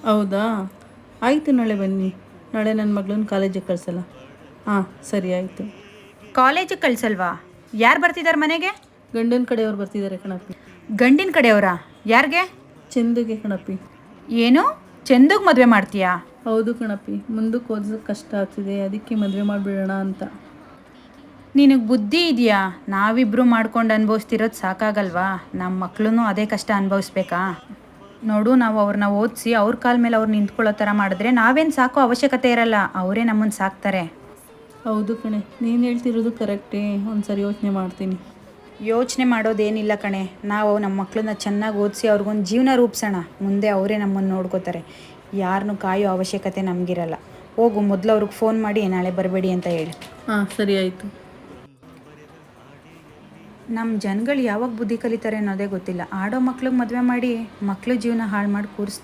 ಹೌದಾ, ಆಯಿತು, ನಾಳೆ ಬನ್ನಿ. ನಾಳೆ ನನ್ನ ಮಗಳನ್ನ ಕಾಲೇಜಿಗೆ ಕಳಿಸಲ್ಲ. ಹಾಂ, ಸರಿ ಆಯಿತು. ಕಾಲೇಜಿಗೆ ಕಳ್ಸಲ್ವಾ? ಯಾರು ಬರ್ತಿದ್ದಾರೆ ಮನೆಗೆ? ಗಂಡನ ಕಡೆಯವ್ರು ಬರ್ತಿದ್ದಾರೆ ಕಣಪ್ಪಿ. ಗಂಡಿನ ಕಡೆಯವರಾ? ಯಾರಿಗೆ? ಚಂದುಗೆ ಕಣಪ್ಪಿ. ಏನು, ಚಂದುಗೆ ಮದುವೆ ಮಾಡ್ತೀಯಾ? ಹೌದು ಕಣಪ್ಪಿ, ಮುಂದಕ್ಕೆ ಓದಿಸೋಕೆ ಕಷ್ಟ ಆಗ್ತಿದೆ, ಅದಕ್ಕೆ ಮದುವೆ ಮಾಡಿಬಿಡೋಣ ಅಂತ. ನಿನಗೆ ಬುದ್ಧಿ ಇದೆಯಾ? ನಾವಿಬ್ಬರು ಮಾಡ್ಕೊಂಡು ಅನುಭವಿಸ್ತಿರೋದು ಸಾಕಾಗಲ್ವಾ? ನಮ್ಮ ಮಕ್ಕಳು ಅದೇ ಕಷ್ಟ ಅನುಭವಿಸ್ಬೇಕಾ? ನೋಡು, ನಾವು ಅವ್ರನ್ನ ಓದಿಸಿ ಅವ್ರ ಕಾಲ ಮೇಲೆ ಅವ್ರು ನಿಂತ್ಕೊಳ್ಳೋ ಥರ ಮಾಡಿದ್ರೆ ನಾವೇನು ಸಾಕೋ ಅವಶ್ಯಕತೆ ಇರಲ್ಲ, ಅವರೇ ನಮ್ಮನ್ನು ಸಾಕ್ತಾರೆ. ಹೌದು ಕಣೆ, ನೀನು ಹೇಳ್ತಿರೋದು ಕರೆಕ್ಟೇ. ಒಂದು ಸರಿ ಯೋಚನೆ ಮಾಡ್ತೀನಿ. ಯೋಚನೆ ಮಾಡೋದೇನಿಲ್ಲ ಕಣೆ, ನಾವು ನಮ್ಮ ಮಕ್ಕಳನ್ನ ಚೆನ್ನಾಗಿ ಓದಿಸಿ ಅವ್ರಿಗೊಂದು ಜೀವನ ರೂಪಿಸೋಣ. ಮುಂದೆ ಅವರೇ ನಮ್ಮನ್ನು ನೋಡ್ಕೋತಾರೆ. ಯಾರನ್ನೂ ಕಾಯೋ ಅವಶ್ಯಕತೆ ನಮಗಿರಲ್ಲ. ಹೋಗು, ಮೊದಲು ಅವ್ರಿಗೆ ಫೋನ್ ಮಾಡಿ ನಾಳೆ ಬರಬೇಡಿ ಅಂತ ಹೇಳಿ. ಹಾಂ, ಸರಿ ಆಯಿತು. ನಮ್ಮ ಜನಗಳು ಯಾವಾಗ ಬುದ್ಧಿ ಕಲಿತಾರೆ ಅನ್ನೋದೇ ಗೊತ್ತಿಲ್ಲ. ಆಡೋ ಮಕ್ಳಿಗೆ ಮದುವೆ ಮಾಡಿ ಮಕ್ಳ ಜೀವನ ಹಾಳು ಮಾಡಿ ಕೂರಿಸ್ತಾರೆ.